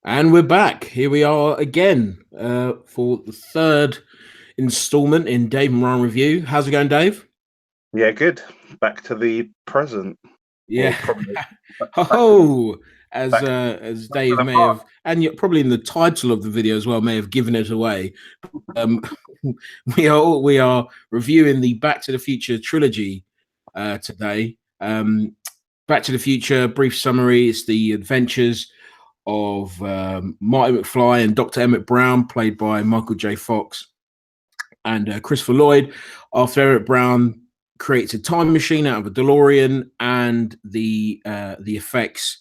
And we're back. Here we are again for the third installment in Dave and Ryan Review. How's it going, Dave? Yeah, good. Back to the present, or Yeah. probably back to the Oh, as back, uh, as back to Dave the may past. have, and probably in the title of the video as well, may have given it away. Um, we are reviewing the Back to the Future trilogy today. Back to the Future, brief summary: it's the adventures of Marty McFly and Dr. Emmett Brown, played by Michael J. Fox and Christopher Lloyd. After Emmett Brown creates a time machine out of a DeLorean, and the effects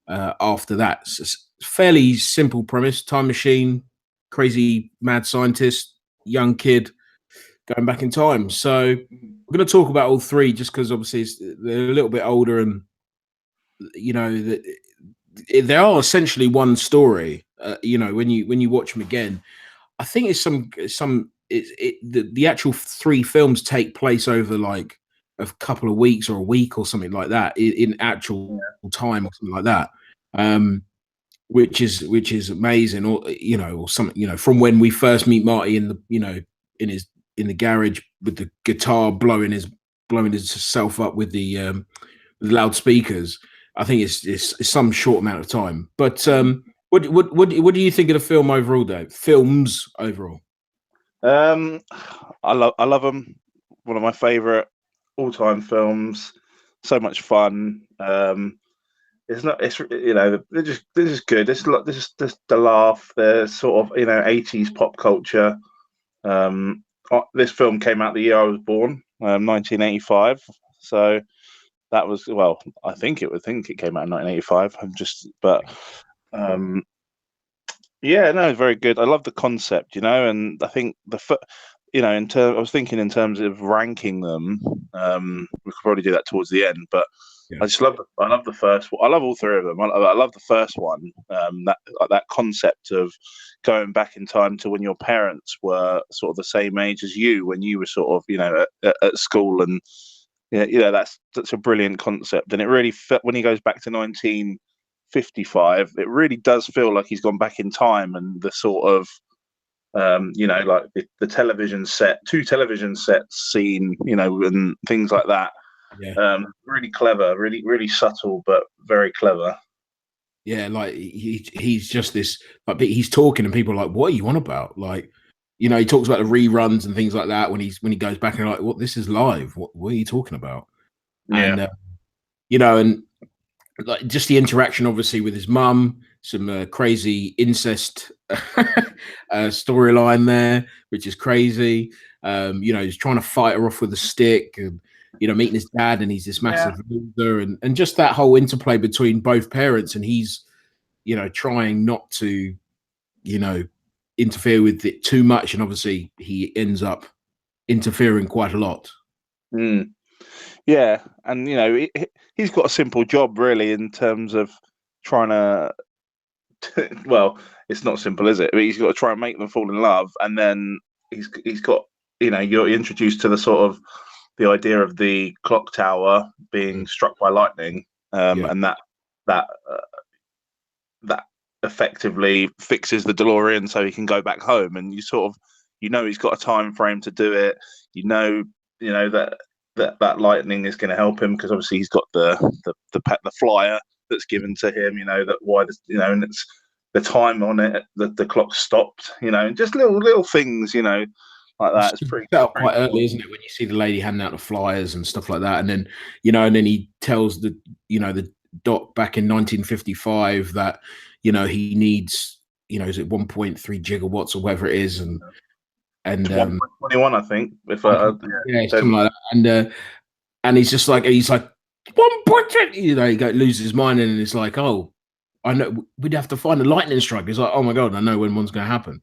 after that. It's a fairly simple premise: time machine, crazy mad scientist, young kid going back in time. So we're going to talk about all three, just because obviously they're a little bit older, and they are essentially one story. When you watch them again, I think it's the actual three films take place over like a couple of weeks or a week or something like that in actual Yeah. time or something like that. Um, which is amazing, or something, from when we first meet Marty in his in the garage with the guitar blowing himself up with loudspeakers. I think it's some short amount of time. But what do you think of the film overall, Dave? Films overall. Um, I love them. One of my favorite all-time films. So much fun. It's not. It's they're just good. This is the laugh. They're sort of 80s pop culture. This film came out the year I was born, 1985. So that was, well, I think it came out in 1985. Um, yeah, no, very good. I love the concept, and I think I was thinking in terms of ranking them. We could probably do that towards the end, but Yeah. I love the first one. I love all three of them. I love the first one. That concept of going back in time to when your parents were sort of the same age as you, when you were sort of at school, and that's a brilliant concept. And it really when he goes back to 1955, it really does feel like he's gone back in time, and the sort of like the television set, two television sets scene, and things like that. Yeah. Really clever, really subtle, but very clever. Yeah, like he's just this, like he's talking and people are like, what are you on about? Like, he talks about the reruns and things like that when he goes back and like, what, this is live. What are you talking about? Yeah, And and like just the interaction obviously with his mum, some crazy incest storyline there, which is crazy. He's trying to fight her off with a stick, and meeting his dad, and he's this yeah. massive loser, and just that whole interplay between both parents, and he's trying not to you know interfere with it too much, and obviously he ends up interfering quite a lot. Mm. Yeah, and he's got a simple job really in terms of trying to. Well, it's not simple, is it? But he's got to try and make them fall in love, and then he's got you're introduced to the sort of the idea of the clock tower Mm. being struck by lightning, Yeah. and that that effectively fixes the DeLorean so he can go back home, and you sort of he's got a time frame to do it. That lightning is going to help him because obviously he's got the flyer that's given to him. That why and it's the time on it, the clock stopped. And just little things. Like that. It's It's pretty set up pretty quite early, cool. isn't it? When you see the lady handing out the flyers and stuff like that, and then he tells the doc back in 1955 that he needs is it 1.3 gigawatts or whatever it is, and 1.21, I think. If yeah, don't, something like that, and he's like 1.2, he loses his mind, and it's like, oh, I know we'd have to find a lightning strike. It's like, oh my god, I know when one's going to happen.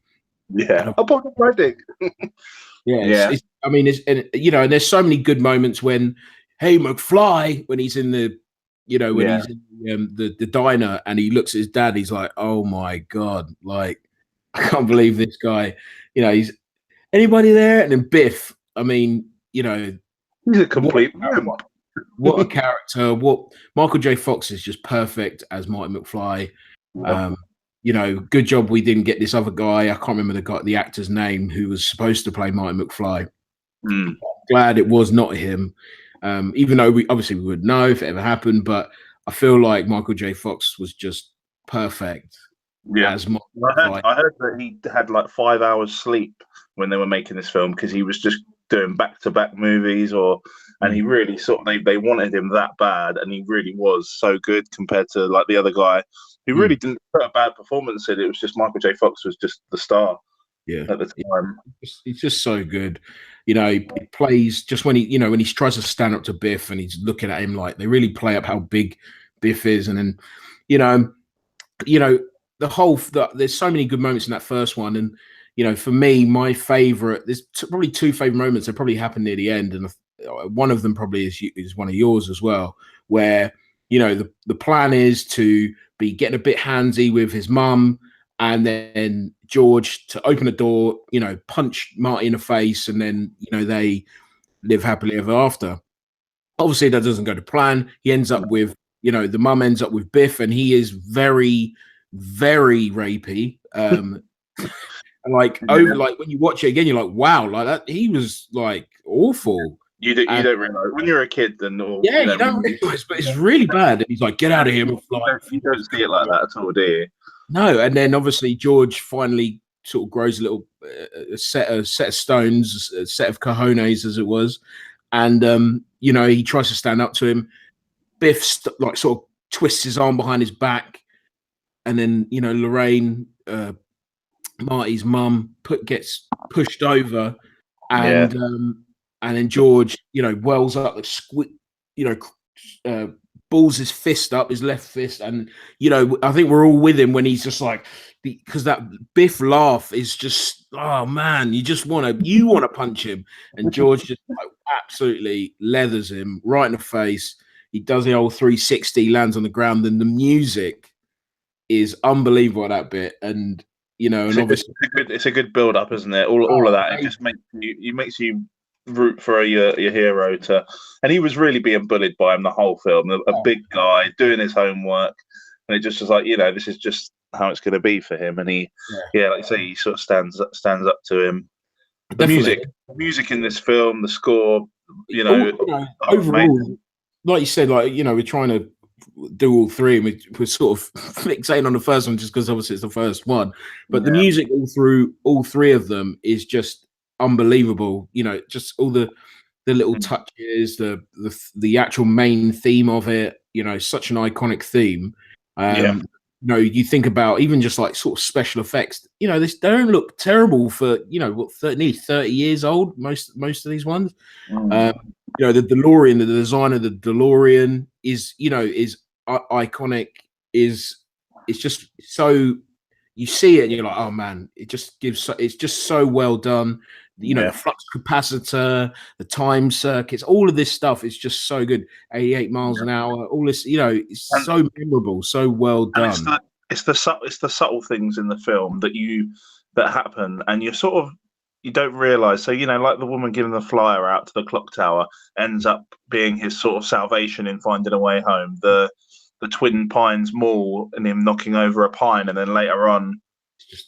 yeah. And I'll put it ready. yeah, Yeah, I mean, and there's so many good moments when, hey, McFly, when he's in when yeah. he's in the diner and he looks at his dad, he's like, oh my God, like, I can't believe this guy, he's anybody there? And then Biff, I mean, He's a what, complete wimp. what a character, what Michael J. Fox is just perfect as Marty McFly. Yeah. Um, you know, good job we didn't get this other guy. I can't remember the actor's name who was supposed to play Martin McFly. Glad it was not him, even though we would know if it ever happened. But I feel like Michael J. Fox was just perfect as Martin McFly. I heard that he had like 5 hours sleep when they were making this film because he was just doing back-to-back movies, and he really they wanted him that bad, and he really was so good compared to like the other guy who really didn't put a bad performance in. It was just Michael J. Fox was just the star at the time. He's just so good. You know, he plays just when when he tries to stand up to Biff and he's looking at him, like they really play up how big Biff is. And then, there's so many good moments in that first one. And, for me, my favorite, there's probably two favorite moments that probably happen near the end. And one of them probably is one of yours as well, where, the plan is to be getting a bit handsy with his mum, and then George to open the door, punch Marty in the face, and then, they live happily ever after. Obviously, that doesn't go to plan. He ends up with, the mum ends up with Biff, and he is very, very rapey. And like when you watch it again, you're like, wow, like that. He was like awful. You don't realize when you're a kid, then you don't realize, but it's really bad. And he's like, get out of here. You don't see it like that at all, do you? No, and then obviously George finally sort of grows a little a set of stones, a set of cojones, as it was, and he tries to stand up to him. Biff sort of twists his arm behind his back, and then Lorraine, Marty's mum, gets pushed over, and then George, wells up, balls his fist up, his left fist, and I think we're all with him when he's just like, because that Biff laugh is just, oh man, you want to punch him, and George just absolutely leathers him right in the face. He does the old 360, lands on the ground, and the music is unbelievable at that bit, and obviously it's a good build up, isn't it? All of that, it just makes you root for your hero and he was really being bullied by him the whole film, a big guy doing his homework, and it just was like, this is just how it's going to be for him, and he like you say, he sort of stands up to him. The music in this film, the score, overall, like you said, like we're trying to do all three, and we're sort of fixating on the first one just because obviously it's the first one, but the music all through all three of them is just unbelievable. Just all the little touches, the actual main theme of it, such an iconic theme. You think about even just like sort of special effects, they don't look terrible for 30 years old, most of these ones. The DeLorean, the design of the DeLorean is iconic. It's just so, you see it and you're like, oh man, it's just so well done. The flux capacitor, the time circuits, all of this stuff is just so good. 88 miles an hour, all this, it's so memorable, so well done. It's the subtle things in the film that happen, and you don't realize. So like the woman giving the flyer out to the clock tower ends up being his sort of salvation in finding a way home. The Twin Pines Mall and him knocking over a pine, and then later on,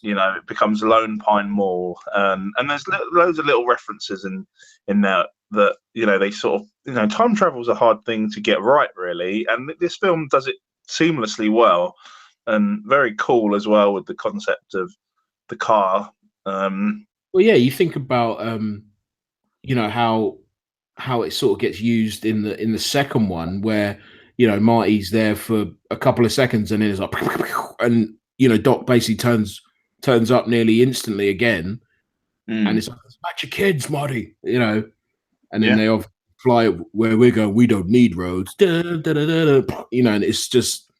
it becomes Lone Pine Mall, and there's loads of little references in there that they sort of time travel is a hard thing to get right, really, and this film does it seamlessly well, and very cool as well with the concept of the car. You think about how it sort of gets used in the second one, where Marty's there for a couple of seconds and then it's like, and Doc basically turns up nearly instantly again, and it's like, "Match your kids, Marty," and then they fly where we go. We don't need roads, and it's just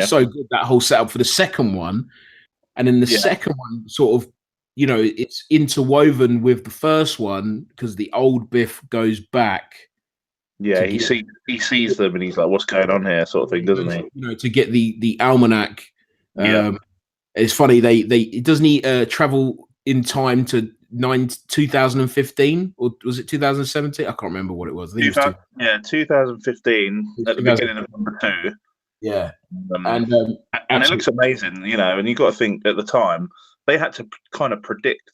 so good, that whole setup for the second one. And then the second one sort of, it's interwoven with the first one because the old Biff goes back. Yeah, he sees them and he's like, "What's going on here?" sort of thing, doesn't he? To get the almanac. It's funny, doesn't he travel in time to 2015, or was it 2017? I can't remember what it was. I think it was 2015 at the beginning of number 2. Yeah, Um, and and it looks absolutely. amazing, you know. And you got to think at the time they had to kind of predict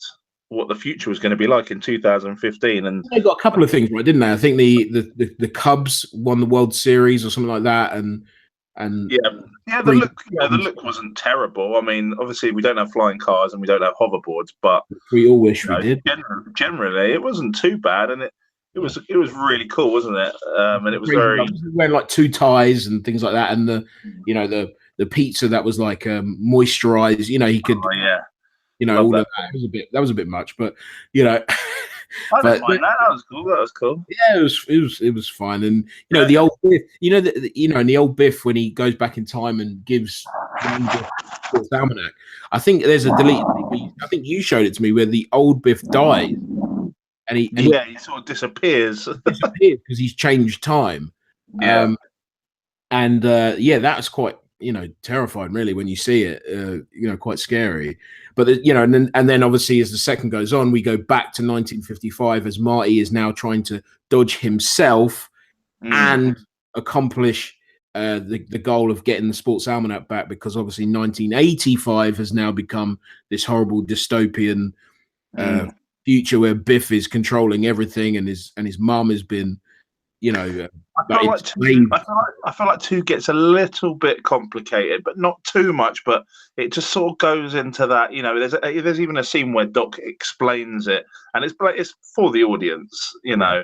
what the future was going to be like in 2015, and They got a couple of things right, didn't they? I think the Cubs won the World Series or something like that, and yeah, yeah, three the look wasn't terrible. I mean, obviously we don't have flying cars and we don't have hoverboards, but we all wish you we know, did. generally it wasn't too bad, and Yeah. it was really cool, wasn't it? And it was Crazy very stuff. Wearing like two ties and things like that, and the pizza that was like moisturized. He could oh yeah, love all that. of that. It was a bit much, but you know, I didn't but mind that. That was cool. That was cool. yeah, it was fine. And Yeah. the old Biff, in the old Biff when he goes back in time and gives young Biff Sports Almanac. I think there's a deleted scene. I think you showed it to me where the old Biff dies and he Yeah, he sort of disappears. disappears because he's changed time. Yeah. And yeah, that's quite terrifying, really, when you see it. Quite scary. But and then obviously as the second goes on, we go back to 1955 as Marty is now trying to dodge himself Mm, and accomplish the goal of getting the Sports Almanac back, because obviously 1985 has now become this horrible dystopian uh, mm. future where Biff is controlling everything, and his mum has been, I like feel like two. enslaved. I feel like two gets a little bit complicated, but not too much. But it just sort of goes into that. You know, there's even a scene where Doc explains it, and it's for the audience. You know,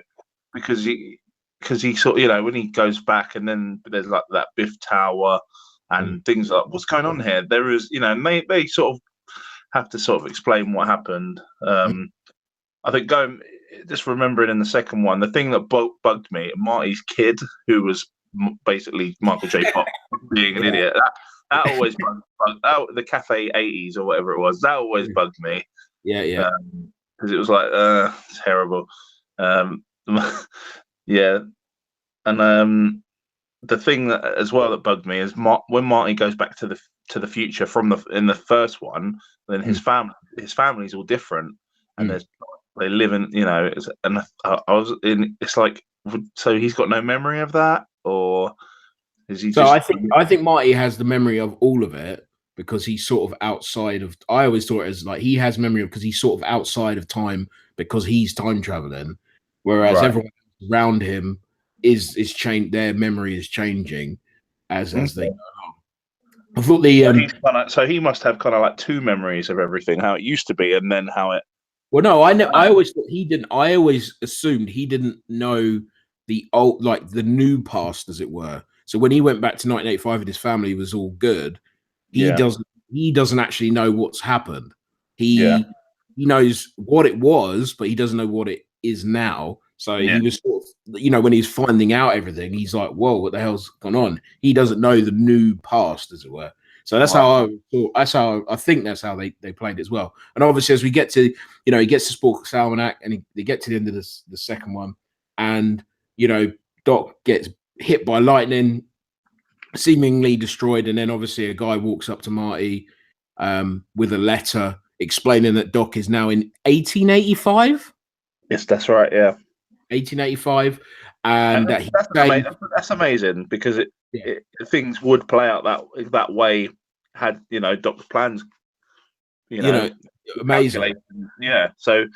because he sort of, when he goes back, and then there's like that Biff Tower and things like what's going on here. There is, and they sort of have to sort of explain what happened. I think just remembering in the second one, the thing that bugged me, Marty's kid, who was basically Michael J. Fox being an Yeah, idiot, that always bugged the Cafe 80s or whatever it was, that always bugged me. yeah, yeah. Because it was like, terrible. Um, yeah. And the thing that as well that bugged me is when Marty goes back to the future in the first one, then his family's all different, and they live in and I was in. It's like, so he's got no memory of that, or is he So just? I think Marty has the memory of all of it because he's sort of outside of. I always thought it as like he has memory of because he's sort of outside of time because he's time traveling, whereas Right. everyone around him is changed. Their memory is changing as they. Okay. I thought the So he must have kind of like two memories of everything, how it used to be, and then how it. Well, no, I always thought he didn't. I always assumed he didn't know the old, like the new past, as it were. So when he went back to 1985 and his family was all good, he Yeah. doesn't. He doesn't actually know what's happened. Yeah. He knows what it was, but he doesn't know what it is now. So Yeah. he was sort of, when he's finding out everything, he's like, "Whoa, what the hell's gone on?" He doesn't know the new past, as it were. So that's Right. how I thought. That's how I think that's how they played it as well. And obviously, as we get to, he gets to Sports Almanac, and they get to the end of the second one, and Doc gets hit by lightning, seemingly destroyed, and then obviously a guy walks up to Marty with a letter explaining that Doc is now in 1885. Yes, that's right. Yeah. 1885, and that he That's amazing because yeah, things would play out that way had Doc's plans you know, amazing. calculated. Yeah, so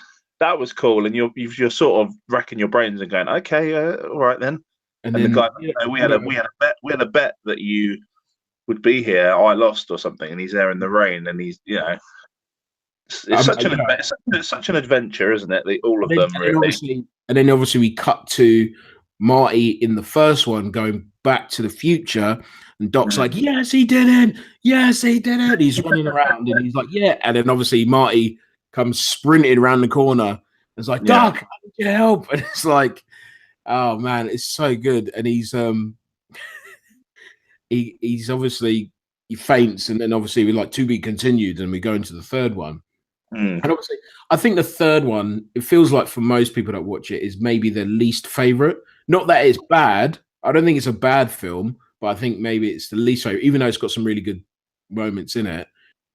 that was cool, and you're sort of racking your brains and going, okay, all right then. And And the then guy, we had a bet that you would be here. I lost or something, and he's there in the rain, and he's it's such an adventure, isn't it? All of them really. And then obviously we cut to Marty in the first one going back to the future, and Doc's like, "Yes, he did it. Yes, he did it." He's running around, and he's like, "Yeah." And then obviously Marty comes sprinting around the corner. It's like, Yeah. "Doc, I need your help." And it's like, oh man, it's so good. And he's obviously he faints, and then obviously we like to be continued, and we go into the third one. Mm. And obviously, I think the third one, it feels like for most people that watch it, is maybe their least favorite. Not that it's bad. I don't think it's a bad film, but I think maybe it's the least favorite, even though it's got some really good moments in it.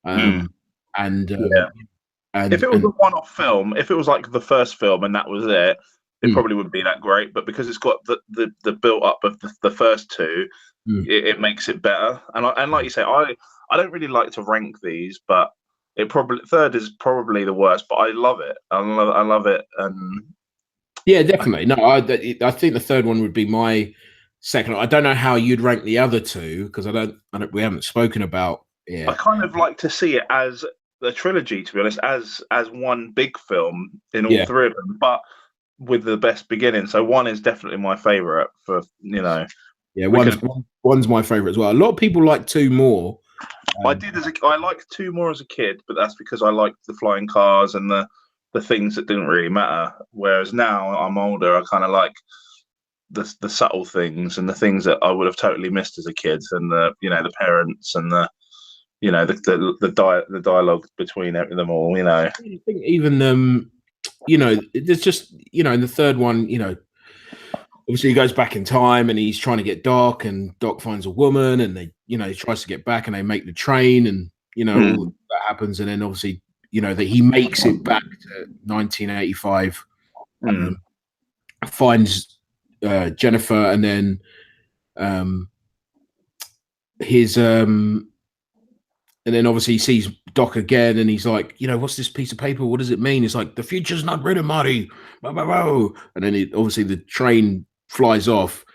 Mm. And Yeah. If it was a one-off film, if it was like the first film and that was it, it probably wouldn't be that great. But because it's got the built up of the first two, Mm. it makes it better. And like you say, I don't really like to rank these, but it probably third is probably the worst. But I love it. I love it. And Yeah, definitely. No, I think the third one would be my second. I don't know how you'd rank the other two because I don't. We haven't spoken about. I Yeah, kind of like to see it as a trilogy, to be honest, as one big film in all yeah, three of them, but with the best beginning. So one is definitely my favorite. For yeah. we could. One's my favorite as well. A lot of people like two more. Um, I liked two more as a kid, but that's because I liked the flying cars and the things that didn't really matter. Whereas now I'm older, I kind of like the subtle things and the things that I would have totally missed as a kid, and the parents and the dialogue between them all. I think even there's just in the third one, obviously he goes back in time and he's trying to get Doc, and Doc finds a woman, and he tries to get back, and they make the train, and all Mm, that happens, and then obviously that he makes it back to 1985, mm, finds Jennifer, and then um, his and then obviously he sees Doc again, and he's like, what's this piece of paper? What does it mean? It's like, the future's not written, Marty. Blah, blah, blah. And then obviously the train flies off,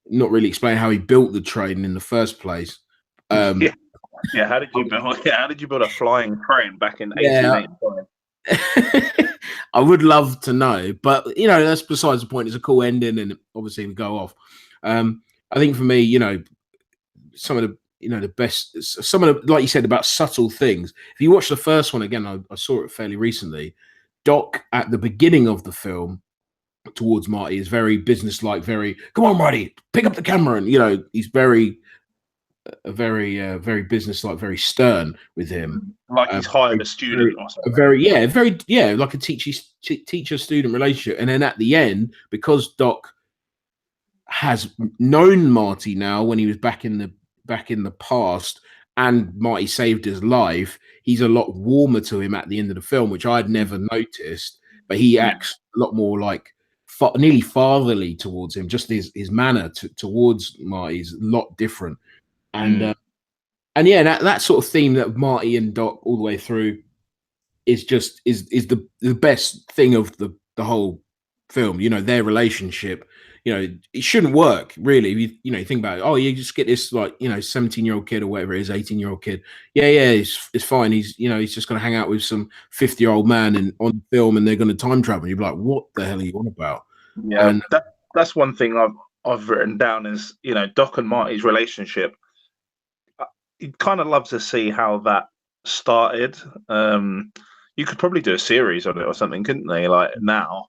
not really explaining how he built the train in the first place. yeah, yeah. How did you build? Yeah, how did you build a flying train back in Yeah, 1885? I would love to know, but that's besides the point. It's a cool ending, and obviously we go off. I think for me, some of the the best, some of the, like you said, about subtle things. If you watch the first one again, I saw it fairly recently. Doc at the beginning of the film towards Marty is very businesslike, very, come on Marty, pick up the camera, and he's very very businesslike, very stern with him. Like he's hired a student very, or a something. very like a teacher student relationship. And then at the end, because Doc has known Marty now when he was back in the past, and Marty saved his life, he's a lot warmer to him at the end of the film, which I'd never noticed. But he Yeah. acts a lot more like nearly fatherly towards him. Just his manner towards Marty is a lot different. And Mm. and yeah, that sort of theme that Marty and Doc all the way through is just is the best thing of the whole film. Their relationship. It shouldn't work really. You think about it. Oh, you just get this, like 17-year-old kid or whatever it is, 18-year-old kid. Yeah, it's fine. He's just going to hang out with some 50-year-old man on film, and they're going to time travel. You'd be like, what the hell are you on about? Yeah, And that's one thing I've written down is Doc and Marty's relationship. You'd kind of love to see how that started. You could probably do a series on it or something, couldn't they? Like now,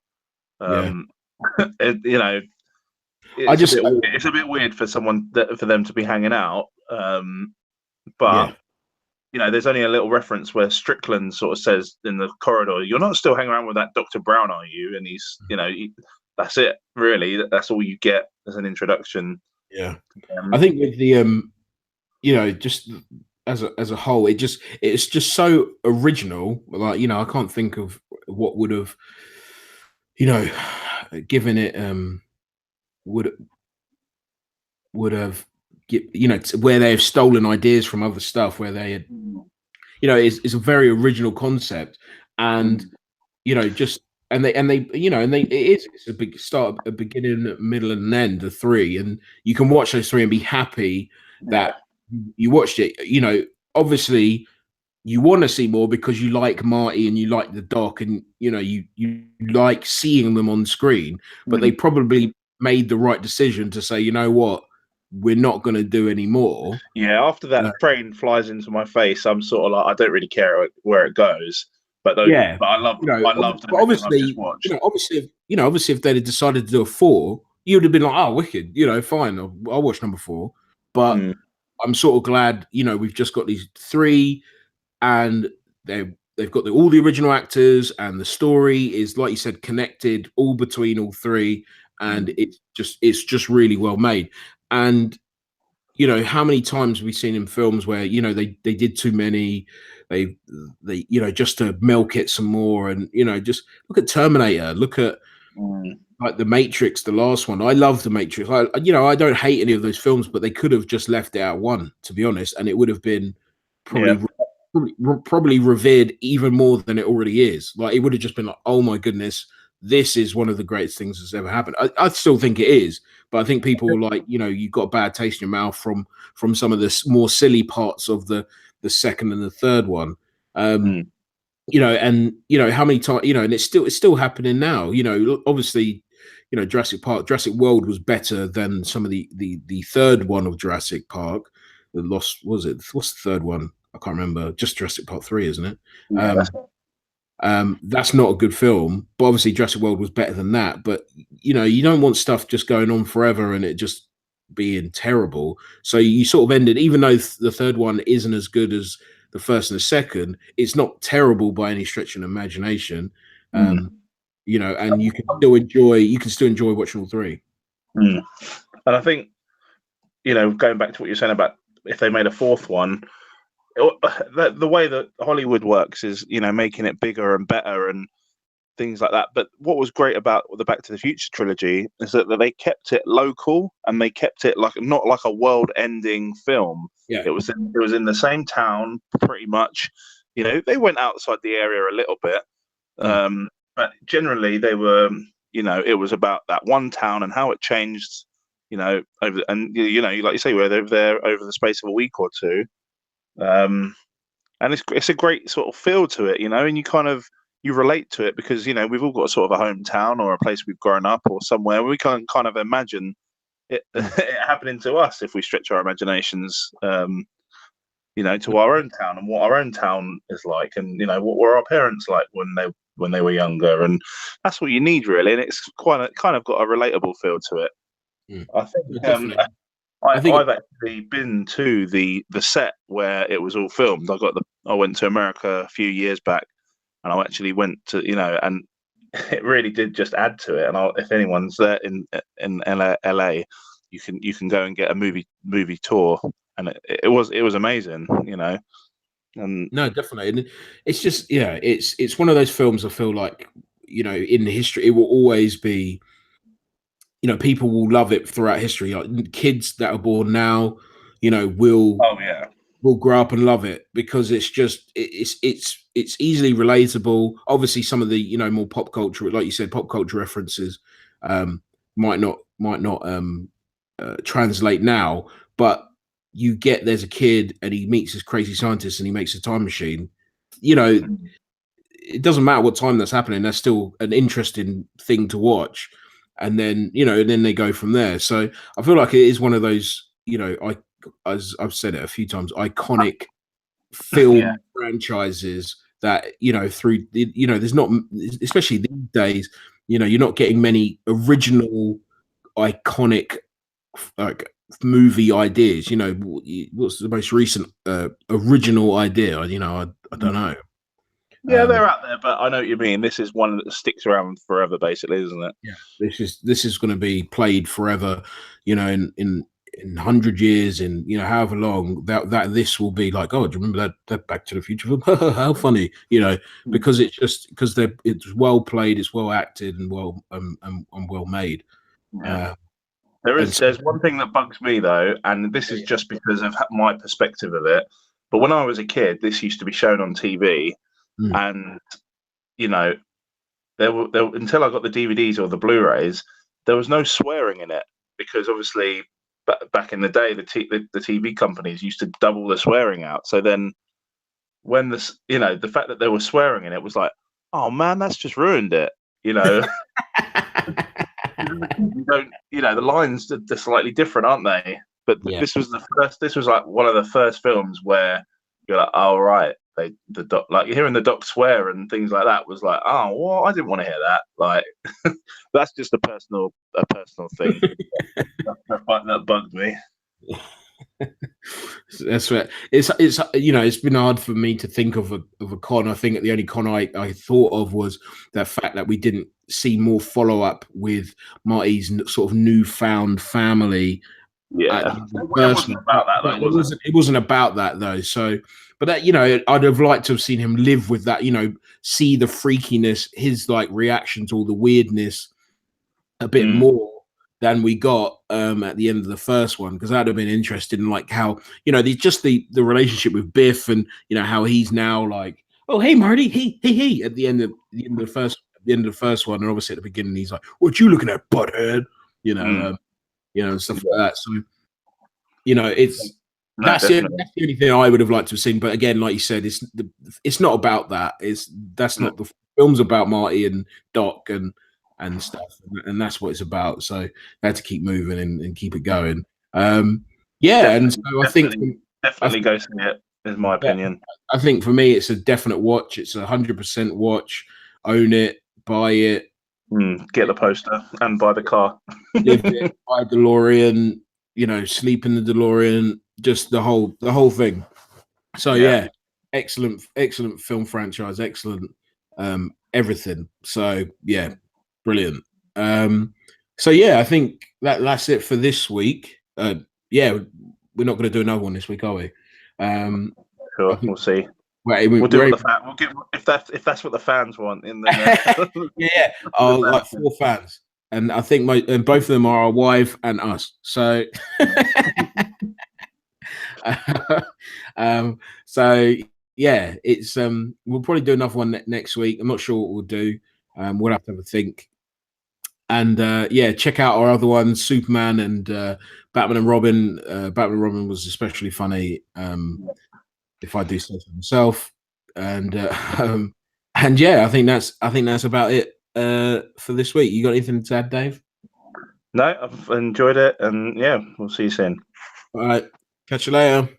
yeah, um, it, you know, I it's a just bit weird. It's a bit weird for for them to be hanging out. But yeah. there's only a little reference where Strickland sort of says in the corridor, "You're not still hanging around with that Dr. Brown, are you?" And he's, that's it, really. That's all you get as an introduction. Yeah, I think with the just as a whole, it's just so original. Like I can't think of what would have you know given it would have where they have stolen ideas from other stuff, where they had it's a very original concept, and just it's a big start, a beginning, a middle, and an end, the three, and you can watch those three and be happy Yeah, that you watched it. Obviously you want to see more because you like Marty and you like the Doc, and you like seeing them on screen, but they mm. probably made the right decision to say, you know what, we're not going to do any more. Yeah. After that train flies into my face, I'm sort of like, I don't really care where it goes. But Yeah, but I loved but everything I've just obviously, watched. obviously, if they'd have decided to do a four, you would have been like, "Oh, wicked," fine. I'll watch number four. But Mm. I'm sort of glad, we've just got these three, and they've got all the original actors, and the story is, like you said, connected all between all three, and Mm. it's just really well made. And how many times have we seen in films where they did too many, they just to milk it some more, and just look at Terminator, look at Mm. Like the Matrix, the last one. I love the Matrix. I don't hate any of those films, but they could have just left it at one, to be honest, and it would have been Yeah. probably probably revered even more than it already is. Like it would have just been like, oh my goodness, this is one of the greatest things that's ever happened. I still think it is, but I think people like, you got a bad taste in your mouth from some of the more silly parts of the second and the third one. Mm. And how many times, and it's still happening now. Obviously, Jurassic Park, Jurassic World was better than some of the third one of Jurassic Park. The Lost, was it? What's the third one? I can't remember. Just Jurassic Park 3, isn't it? Yeah, That's not a good film, but obviously Jurassic World was better than that. But you don't want stuff just going on forever and it just being terrible. So you sort of ended, even though the third one isn't as good as the first and the second, it's not terrible by any stretch of imagination. mm. And you can still enjoy watching all three. Mm. And I think, going back to what you're saying about if they made a fourth one, the way that Hollywood works is, making it bigger and better and things like that. But what was great about the Back to the Future trilogy is that they kept it local and they kept it like not like a world-ending film. Yeah, it was in the same town pretty much. They went outside the area a little bit, but generally they were. It was about that one town and how it changed. Over and like you say, we're over there over the space of a week or two. And it's a great sort of feel to it, and you relate to it because we've all got sort of a hometown or a place we've grown up or somewhere we can kind of imagine it, it happening to us if we stretch our imaginations, to our own town and what our own town is like, and what were our parents like when they were younger, and that's what you need really, and it's kind of got a relatable feel to it. I think. Definitely. I've actually been to the set where it was all filmed. I went to America a few years back, and I actually went to and it really did just add to it. And if anyone's there in LA, you can go and get a movie tour, and it was amazing, And No, definitely, and it's just it's one of those films. I feel like in the history, it will always be. People will love it throughout history. Like kids that are born now, will oh yeah, will grow up and love it because it's easily relatable. Obviously, some of the more pop culture, like you said, pop culture references might not translate now, but you get there's a kid and he meets this crazy scientist and he makes a time machine. It doesn't matter what time that's happening. That's still an interesting thing to watch. And then then they go from there. So I feel like it is one of those, as I've said it a few times, iconic film franchises that through there's not, especially these days, you're not getting many original iconic like movie ideas. What's the most recent original idea? I don't know. Yeah, they're out there, but I know what you mean. This is one that sticks around forever, basically, isn't it? Yeah, this is going to be played forever. In 100 years, in however long that this will be like. Oh, do you remember that Back to the Future film? How funny, because it's well played, it's well acted, and well well made. Yeah. There's one thing that bugs me though, and this is just because of my perspective of it. But when I was a kid, this used to be shown on TV. And there until I got the DVDs or the Blu-rays, there was no swearing in it because obviously back in the day the TV companies used to double the swearing out. So then when the fact that there was swearing in it was like, oh man, that's just ruined it. You don't, the lines are slightly different, aren't they? But this was like one of the first films where you're like, oh right. The doc, like hearing the doc swear and things like that was like, oh well, I didn't want to hear that. Like that's just a personal thing that bugged me. That's right. It's been hard for me to think of a con. I think the only con I thought of was the fact that we didn't see more follow up with Marty's sort of newfound family. Yeah, it wasn't about that though, was it? It wasn't about that though. So, but that I'd have liked to have seen him live with that. See the freakiness, his like reaction to all the weirdness a bit more than we got at the end of the first one, because that'd have been interesting, like how, you know, the relationship with Biff, and you know how he's now like, oh hey Marty, he at the end of the first one, and obviously at the beginning he's like, what you looking at, butthead, you know, and stuff like that. So you know, that's the only thing I would have liked to have seen. But again, like you said, it's not about that. That's not the film's about Marty and Doc and stuff, and that's what it's about. So they had to keep moving and keep it going. And so I think definitely go see it, is my opinion. I think for me, it's a definite watch. It's 100% watch. Own it, buy it, get the poster, and buy the car. Live it, buy DeLorean. You know, sleep in the DeLorean. Just the whole thing. So yeah, excellent film franchise, excellent everything. So yeah, brilliant. So yeah, I think that's it for this week. Yeah, we're not going to do another one this week, are we? Sure, we'll see. We'll do what we'll give, if that's what the fans want. In the yeah, like 4 fans, and I think and both of them are our wife and us. So. So yeah, it's we'll probably do another one next week. I'm not sure what we'll do. We'll have to have a think. And yeah, check out our other ones, Superman and Batman and Robin. Batman and Robin was especially funny, if I do say so myself. And yeah, I think that's about it for this week. You got anything to add, Dave? No, I've enjoyed it, and yeah, we'll see you soon. All right, catch you later.